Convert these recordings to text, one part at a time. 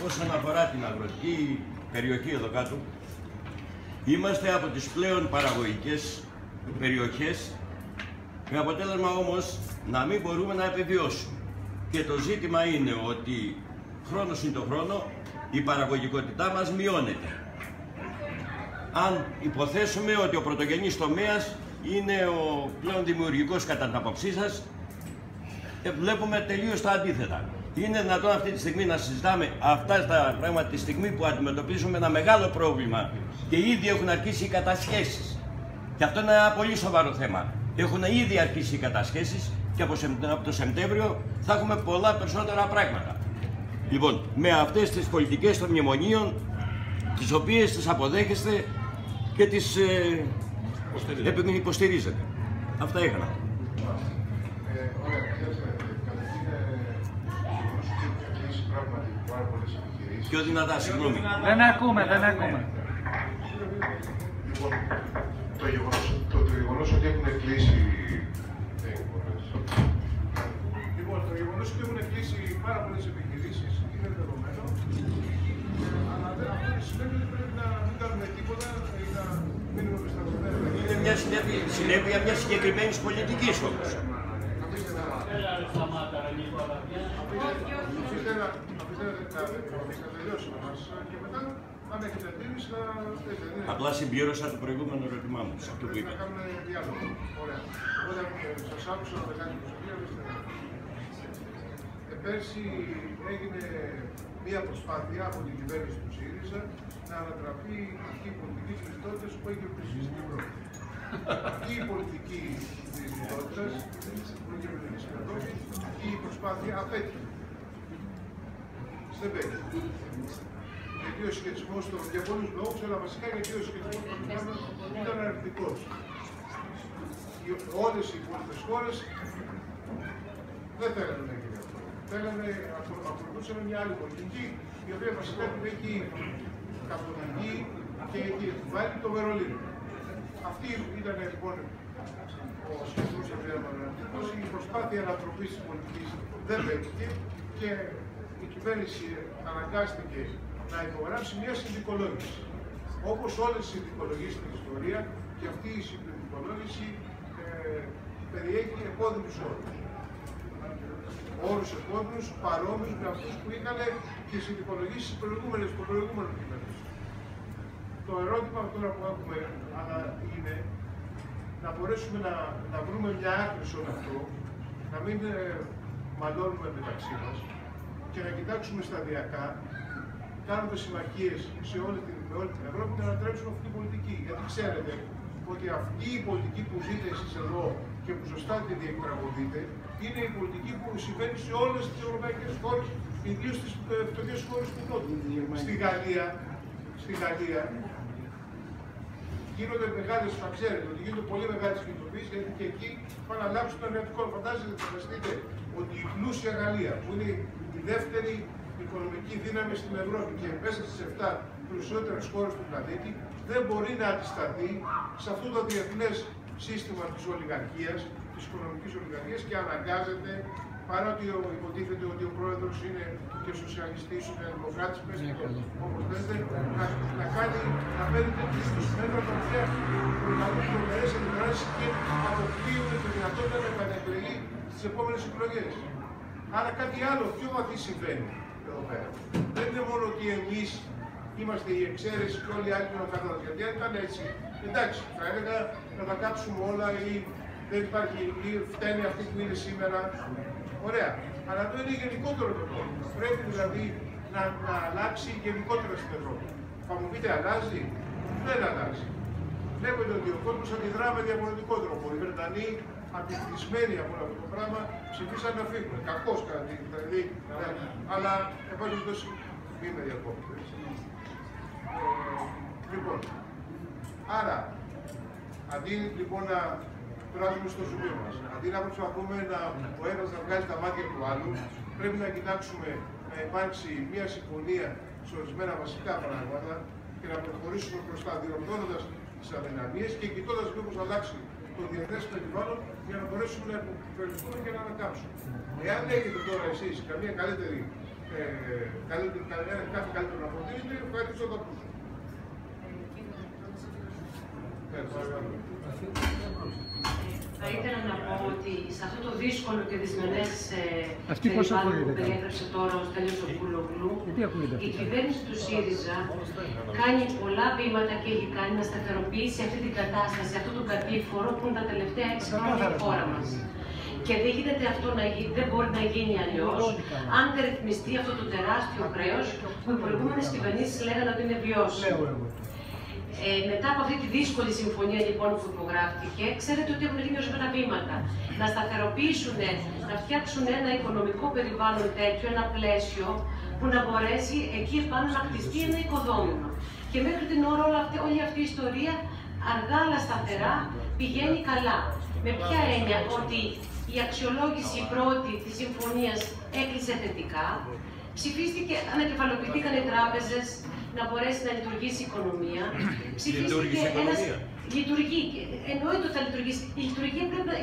όσον αφορά την αγροτική περιοχή εδώ κάτω, είμαστε από τις πλέον παραγωγικές περιοχές, με αποτέλεσμα όμως να μην μπορούμε να επιβιώσουμε. Και το ζήτημα είναι ότι χρόνο συν το χρόνο η παραγωγικότητά μας μειώνεται. Αν υποθέσουμε ότι ο πρωτογενής τομέας είναι ο πλέον δημιουργικός κατά την άποψή σας, βλέπουμε τελείως τα αντίθετα. Είναι δυνατόν αυτή τη στιγμή να συζητάμε αυτά τα πράγματα τη στιγμή που αντιμετωπίζουμε ένα μεγάλο πρόβλημα και ήδη έχουν αρχίσει οι κατασχέσεις. Και αυτό είναι ένα πολύ σοβαρό θέμα. Έχουν ήδη αρχίσει οι κατασχέσεις και από το Σεπτέμβριο θα έχουμε πολλά περισσότερα πράγματα. Λοιπόν, με αυτές τις πολιτικές των μνημονίων, τις οποίες τις αποδέχεστε και τις υποστηρίζετε. Αυτά είχα να πω. Πιο δυνατά, συγγνώμη. Δεν ακούμε. Λοιπόν, το γεγονός ότι έχουν κλείσει. Λοιπόν, το γεγονός ότι έχουν κλείσει πάρα πολλές επιχειρήσεις είναι δεδομένο. Αλλά αυτό δεν σημαίνει ότι πρέπει να μην κάνουμε τίποτα ή να μείνουμε πισταγμένοι. Είναι μια συνέπεια μια συγκεκριμένη πολιτική όμως. Απλά συμπλήρωσα το προηγούμενο ερώτημά μου, αυτό που είπα. Θα κάνουμε διάλογο. Ωραία. Οπότε σας άκουσα με μεγάλη προσοχή. Πέρσι έγινε μία προσπάθεια από την κυβέρνηση του ΣΥΡΙΖΑ να ανατραπεί αυτή η πολιτική της λιτότητας που έχει ορκιστεί στην Ευρώπη. Αυτή η πολιτική της λιτότητας, που είχε επιλεγεί στην Ευρώπη, αυτή η προσπάθεια απέτυχε. Δεν πέτυχε. Γιατί ο σχετισμός των για πολλούς λόγους, αλλά βασικά γιατί ο σχετισμός των ήταν αρνητικός. Όλες οι υπόλοιπες χώρες δεν θέλανε να γίνει αυτό. Θέλανε, ακολουθούσαν μια άλλη πολιτική, η οποία βασικά την έχει καθοδηγεί και έχει βάλει το Βερολίνο. Αυτή ήταν λοιπόν ο σχετισμός των αρνητικός. Η προσπάθεια ανατροπής της πολιτικής δεν πέτυχε και η κυβέρνηση αναγκάστηκε να υπογράψει μια συνδικολόγηση. Όπως όλες οι συνδικολογίες στην ιστορία, και αυτή η συνδικολόγηση περιέχει επώδυνους όρους. Όρους επώδυνους παρόμοιους με αυτούς που είχαν και οι συνδικολογίες των προηγούμενων κυβερνήσεων. Το ερώτημα τώρα που έχουμε είναι να μπορέσουμε να βρούμε μια άκρη σε όλο αυτό, να μην μαλώνουμε μεταξύ μας και να κοιτάξουμε σταδιακά, κάνοντας συμμαχίες με όλη την Ευρώπη, να ανατρέψουμε αυτή την πολιτική. Γιατί ξέρετε ότι αυτή η πολιτική που ζείτε εσείς εδώ και που σωστά τη διεκπραγωθείτε, είναι η πολιτική που συμβαίνει σε όλες τις ευρωπαϊκές χώρες, ιδίως στις φτωχές χώρες του Νότου. Στη Γαλλία γίνονται μεγάλες, θα ξέρετε ότι γίνονται πολύ μεγάλες κινητοποιήσεις, γιατί και εκεί πάνε να αλλάξουν το εργατικό. Φανταστείτε ότι η πλούσια Γαλλία, που είναι η δεύτερη οικονομική δύναμη στην Ευρώπη και μέσα στις 7 πλουσιότερες χώρες του πλανήτη, δεν μπορεί να αντισταθεί σε αυτό το διεθνές σύστημα της ολιγαρχίας, της οικονομικής ολιγαρχίας, και αναγκάζεται, παρότι υποτίθεται ότι ο πρόεδρος είναι και σοσιαλιστής, είναι δημοκράτης, όπως λέτε, να παίρνει τέτοιους μέτρα τα οποία προκαλούν τρομερές αντιδράσεις και αποκλείουν τη δυνατότητα να επανεκλεγεί στις επόμενες εκλογές. Άρα κάτι άλλο πιο βαθύ συμβαίνει εδώ πέρα. Δεν είναι μόνο ότι εμείς είμαστε η εξαίρεση και όλοι οι άλλοι είναι ο καθένας. Γιατί αν ήταν έτσι, εντάξει, θα έλεγα να τα κάψουμε όλα ή δεν υπάρχει, ή φταίνει αυτή που είναι σήμερα. Ωραία. Αλλά αυτό είναι γενικότερο το πρόβλημα. Πρέπει δηλαδή να αλλάξει γενικότερα στην Ευρώπη. Θα μου πείτε, αλλάζει? Δεν αλλάζει. Βλέπετε ότι ο κόσμος αντιδρά με διαφορετικό τρόπο. Οι Βρετανοί, αντιφυσμένοι από αυτό το πράγμα, ψηφίσαν να φύγουν. Κακώς κατά τη δηλαδή, αλλά εν πάση περιπτώσει μην με διακόπτω. Λοιπόν, άρα, αντί λοιπόν να περάσουμε στο ζουμί μας, αντί να προσπαθούμε ο ένας να βγάζει τα μάτια του άλλου, πρέπει να κοιτάξουμε να υπάρξει μια συμφωνία σε ορισμένα βασικά πράγματα και να προχωρήσουμε προς τα διορθώνοντας τις αδυναμίες και κοιτώντας μήπως αλλάξει το διεθνές περιβάλλον για να μπορέσουμε να υπερβηθούμε και να ανακάμψουμε. Εάν έχετε τώρα εσείς καμία καλύτερη κάθε καλύτερο να φροντίζετε. Ευχαριστώ τον κόσμο. Θα ήθελα να πω ότι σε αυτό το δύσκολο και δυσμενές περιβάλλον που περιέγραψε τώρα ο Στέλιος Κούλογλου, η κυβέρνηση του ΣΥΡΙΖΑ κάνει πολλά βήματα και έχει κάνει να σταθεροποιήσει αυτή την κατάσταση, αυτόν τον κατήφορο που είναι τα τελευταία 6 χρόνια η χώρα μας. Και δεν γίνεται αυτό να γίνει, δεν μπορεί να γίνει αλλιώς, αν δεν ρυθμιστεί αυτό το τεράστιο χρέος που οι προηγούμενες κυβερνήσεις λέγανε ότι είναι βιώσιμο. Μετά από αυτή τη δύσκολη συμφωνία λοιπόν που υπογράφτηκε, ξέρετε ότι έχουν γίνει ορισμένα βήματα. Να σταθεροποιήσουν, να φτιάξουν ένα οικονομικό περιβάλλον τέτοιο, ένα πλαίσιο που να μπορέσει εκεί επάνω να χτιστεί ένα οικοδόμημα. Και μέχρι την ώρα όλη αυτή η ιστορία αργά αλλά σταθερά πηγαίνει καλά. Με ποια έννοια? Ότι η αξιολόγηση πρώτη της συμφωνίας έκλεισε θετικά, ψηφίστηκε, ανακεφαλοποιηθήκαν οι τράπεζες, να μπορέσει να λειτουργήσει η οικονομία. Ψηφίστηκε ένας... Λειτουργεί. Εννοείται ότι θα λειτουργήσει.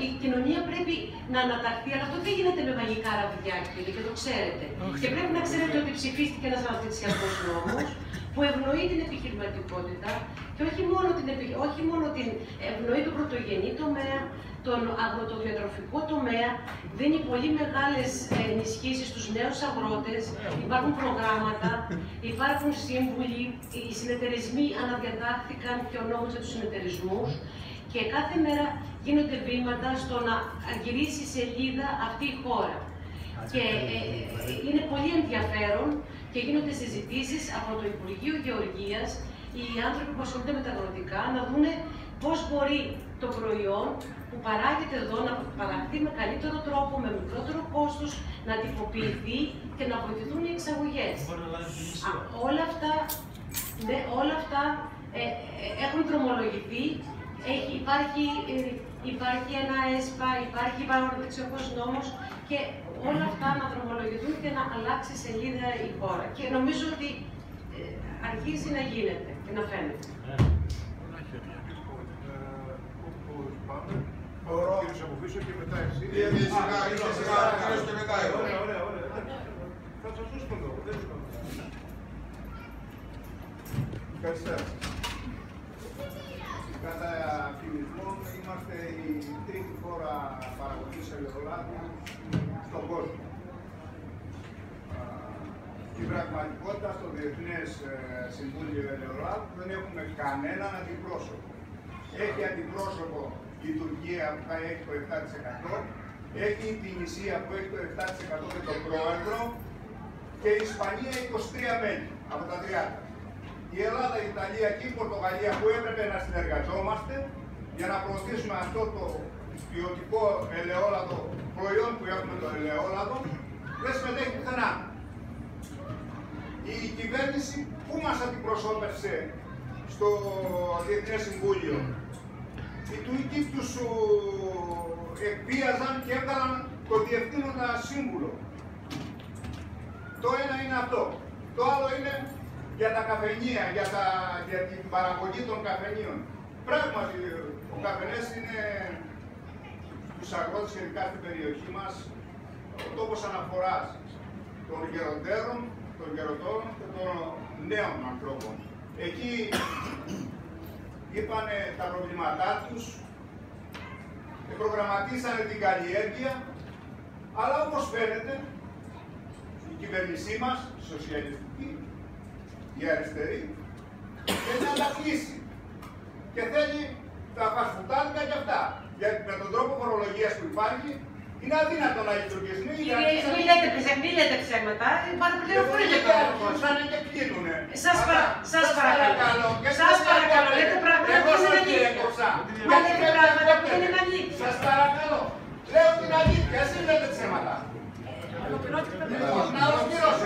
Η κοινωνία πρέπει να αναταχθεί, αλλά αυτό δεν γίνεται με μαγικά ραβδιά, κύριε, και το ξέρετε. Και πρέπει να ξέρετε ότι ψηφίστηκε ένας αναπτυξιακός νόμος που ευνοεί την επιχειρηματικότητα και όχι μόνο την ευνοεί τον πρωτογενή τομέα, τον αγροτοδιατροφικό τομέα, δίνει πολύ μεγάλες ενισχύσεις στους νέους αγρότες, υπάρχουν προγράμματα, υπάρχουν σύμβουλοι, οι συνεταιρισμοί αναδιατάχθηκαν και ο νόμος για τους συνεταιρισμούς και κάθε μέρα γίνονται βήματα στο να γυρίσει σελίδα αυτή η χώρα. Και είναι πολύ ενδιαφέρον και γίνονται συζητήσεις από το Υπουργείο Γεωργίας, οι άνθρωποι που ασχολούνται με τα αγροτικά, να δούνε πώς μπορεί το προϊόν που παράγεται εδώ να παραχθεί με καλύτερο τρόπο, με μικρότερο κόστος, να τυποποιηθεί και να βοηθηθούν οι εξαγωγές. Όλα αυτά έχουν δρομολογηθεί, υπάρχει ένα ΕΣΠΑ, υπάρχει παραδοτεξιακός νόμος και όλα αυτά να δρομολογηθούν και να αλλάξει σελίδα η χώρα. Και νομίζω ότι αρχίζει να γίνεται και να φαίνεται. Ο κύριος από πίσω και μετά εσύ. Και μετά εγώ. Ωραία. Θα σας δώσω τον λόγο. Καλησπέρα. Κατά φημισμό είμαστε η τρίτη χώρα παραγωγής ελαιολάδου στον κόσμο. Στην πραγματικότητα, στο Διεθνές Συμβούλιο Ελαιολάδου δεν έχουμε κανέναν αντιπρόσωπο. Έχει αντιπρόσωπο η Τουρκία που θα έχει το 7%, έχει η Τινησία που έχει το 7% και τον πρόεδρο και η Ισπανία 23 μέλη από τα 30. Η Ελλάδα, η Ιταλία και η Πορτογαλία που έπρεπε να συνεργαζόμαστε για να προωθήσουμε αυτό το ποιοτικό ελαιόλαδο προϊόν που έχουμε, το ελαιόλαδο, δεν συμμετέχει πουθενά. Η κυβέρνηση που μας αντιπροσώπευσε στο Διεθνές Συμβούλιο? Οι Τούρκοι τους εκβίαζαν και έβγαλαν το διευθύνοντα σύμβουλο. Το ένα είναι αυτό. Το άλλο είναι για τα καφενεία, για την παραγωγή των καφενείων. Πράγματι, ο καφενές είναι τους αγρότες, ειδικά στην περιοχή μας, ο τόπος αναφοράς των γεροντέρων, των γεροντών και των νέων ανθρώπων. Εκεί είπανε τα προβλήματά τους, προγραμματίσανε την καλλιέργεια, αλλά όπως φαίνεται η κυβέρνησή μας, η σοσιαλιστική, η αριστερή, θέλει να τα κλείσει και θέλει τα φασφουτάδικα και αυτά. Γιατί με τον τρόπο φορολογίας που υπάρχει, είναι αδύνατο να λειτουργήσει. Μην λέτε ψέματα, παραπληροφορείτε το έργο. Και κλείνουνε. Σας παρακαλώ, λέτε πράγματα που είναι αλήθεια. Μα λέτε πράγματα που είναι αλήθεια. Σας παρακαλώ, λέω την αλήθεια, εσείς λέτε ψέματα. Να ολοκληρώσω.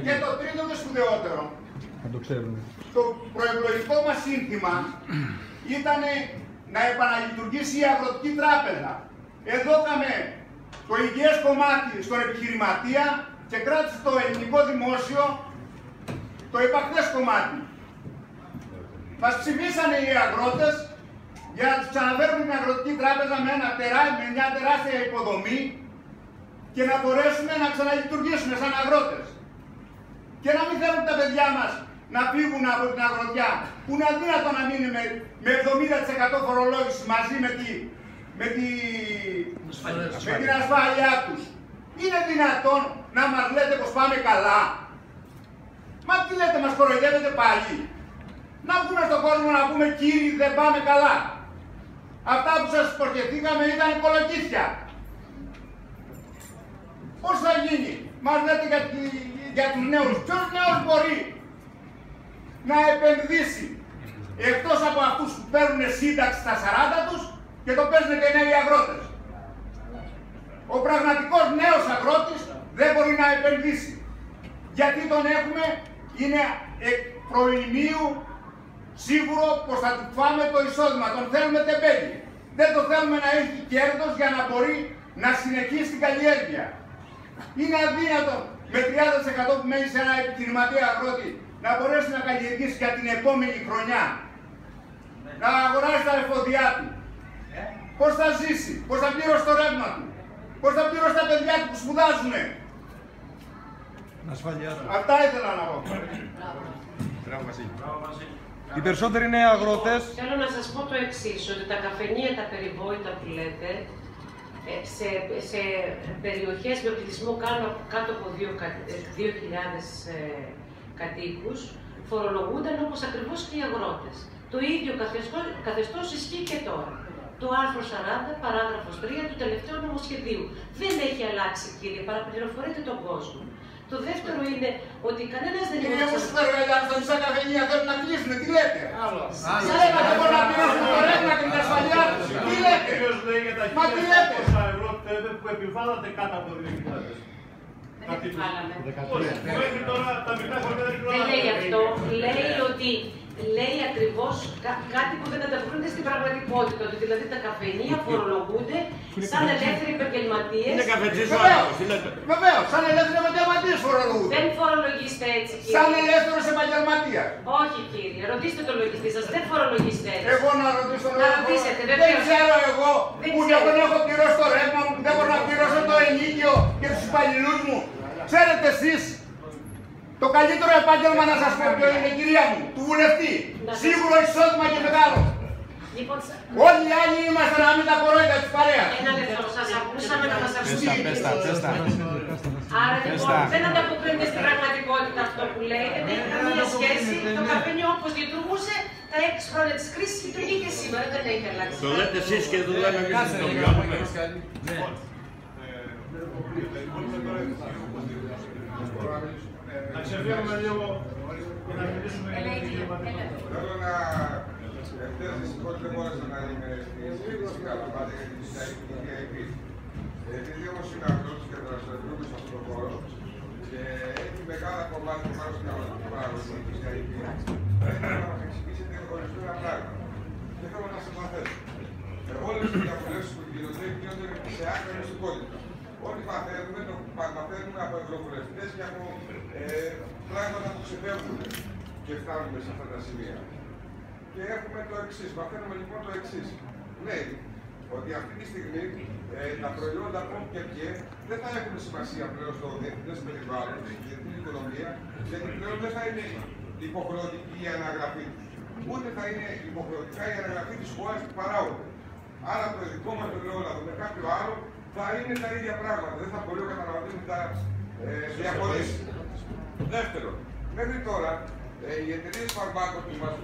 Και το τρίτο και σπουδαιότερο. Το προεκλογικό μας σύνθημα ήταν να επαναλειτουργήσει η Αγροτική Τράπεζα. Εδώ είχαμε το υγιές κομμάτι στον επιχειρηματία και κράτησε το ελληνικό δημόσιο το επαχθές κομμάτι. Μας ψηφίσανε οι αγρότες για να τους ξαναφέρουν την Αγροτική Τράπεζα με μια τεράστια υποδομή και να μπορέσουμε να ξαναλειτουργήσουμε σαν αγρότες. και να μην θέλουν τα παιδιά μας να φύγουν από την αγροτιά, που είναι αδύνατο να μείνει με 70% φορολόγηση μαζί με την ασφάλειά τους. Είναι δυνατόν να μας λέτε πως πάμε καλά? Μα τι λέτε, μας κοροϊδεύετε πάλι? Να βγούμε στον κόσμο να πούμε κύριοι δεν πάμε καλά. Αυτά που σας υποσχεθήκαμε ήταν κολοκύθια. Πώς θα γίνει? Μας λέτε για τους νέους. Ποιος νέος μπορεί να επενδύσει εκτός από αυτούς που παίρνουν σύνταξη στα 40 τους και το παίζουν και νέοι αγρότες? Ο πραγματικός νέος αγρότης δεν μπορεί να επενδύσει. Γιατί τον έχουμε, είναι προημίου σίγουρο πως θα του φάμε το εισόδημα. Τον θέλουμε τεμπέλη. Δεν το θέλουμε να έχει κέρδος για να μπορεί να συνεχίσει την καλλιέργεια. Είναι αδύνατο με 30% που μένει σε ένα επιχειρηματία αγρότη να μπορέσει να καλλιεργήσει για την επόμενη χρονιά. Να αγοράσει τα εφόδια του. Πώς θα ζήσει, πώς θα πληρώσει το ρεύμα του, πώς θα πληρώσει τα παιδιά του που σπουδάζουνε. Αυτά ήθελα να πω. Οι περισσότεροι είναι αγρότες. Θέλω να σας πω το εξής, ότι τα καφενεία, τα περιβόητα που λέτε, σε περιοχές με πληθυσμό κάτω από 2.000 κατοίκους, φορολογούνταν όπως ακριβώς και οι αγρότες. Το ίδιο καθεστώς ισχύει και τώρα. Το άρθρο 40, παράγραφος 3 του τελευταίου νομοσχεδίου. Δεν έχει αλλάξει, κύριε, παραπληροφορείτε τον κόσμο. Το δεύτερο είναι ότι κανένας δεν είναι... Είναι όπως φέρω στα μισά καφενεία θέλουν να κλείσουν, τι λέτε? Λέτε εγώ να πληρώσουν το ρεύμα και την ασφαλειά τους, τι λέτε? Μα τι λέτε? Που επιβάλλατε κάτω από 2.000. Δεν επιβάλλαμε. Μέχρι τώρα τα μικρά χωριά δεν δεν λέει αυτό. Λέει ότι λέει ακριβώς κάτι που δεν ανταποκρίνεται στην πραγματικότητα. Ότι δηλαδή τα καφενεία φορολογούνται σαν ελεύθεροι επαγγελματίες. Είναι καφετζής ο άνθρωπος, τι λέτε? Βεβαίως, σαν ελεύθεροι επαγγελματίες φορολογούνται. Δεν φορολογείστε έτσι, κύριε. Σαν ελεύθερος επαγγελματίας. Όχι, κύριε. Ρωτήστε τον λογιστή σας. Δεν φορολογείστε έτσι. Εγώ να ρωτήσω τον Να ρωτήσετε, Δεν βεβαίως. ξέρω εγώ Δεν που ξέρω. δεν έχω πληρώσει το ρεύμα μου, που δεν μπορώ να πληρώσω το ενίκιο και τους υπαλληλούς μου. Ξέρετε εσείς το καλύτερο επάγγελμα να σας πω ποιο είναι, κυρία μου, του βουλευτή. Σίγουρο εισόδημα και μεγάλο. Λοιπόν, Όλοι οι άλλοι είμαστε να μην τα κορόιδα της παρέας. ένα λεπτό. Σας ακούσαμε να μας ακούσετε. Πες τα. Άρα λοιπόν δεν ανταποκρίνεται στην πραγματικότητα αυτό που λέτε. Δεν έχει καμία σχέση. Το καφενείο όπως λειτουργούσε τα 6 χρόνια της κρίσης λειτουργεί και σήμερα. Δεν έχει αλλάξει. Το λέτε εσείς και το λέμε εμείς που το βιώνουμε. Να ξεφύγουμε λίγο και να μιλήσουμε για την κλιματική. Θέλω να χθες δυστυχώς δεν μπόρεσα να είμαι στη συζήτηση Καλαμάτα για την CIP. Επειδή όμως είμαι αγρότης και δραστηριοποιούμαι σε αυτόν τον χώρο και έχει μεγάλα κομμάτια πάνω στην αγροτική παραγωγή της CIP, πρέπει να μας εξηγήσετε ορισμένα πράγματα. Και θέλω να σας μαθέσω. Όλες οι διαβουλεύσεις που γίνονται σε άκρα μυστικότητα. Ό,τι μαθαίνουμε, το μαθαίνουμε από ευρωβουλευτές και από πράγματα που ξεφεύγουν και φτάνουμε σε αυτά τα σημεία. Και έχουμε το εξής. Μαθαίνουμε λοιπόν το εξής. Λέει ότι αυτή τη στιγμή τα προϊόντα και δεν θα έχουν σημασία πλέον στο διεθνές περιβάλλον, στη διεθνή οικονομία, γιατί πλέον δεν θα είναι υποχρεωτική η αναγραφή τους. Ούτε θα είναι υποχρεωτικά η αναγραφή της χώρας που παράγονται. Άρα το δικό μας το ελαιόλαδο με κάποιο άλλο θα είναι τα ίδια πράγματα. Δεν θα μπορεί ο καταναλωτής να τα διαχωρίσει. Δεύτερον, μέχρι τώρα οι εταιρείες φαρμάκων που μας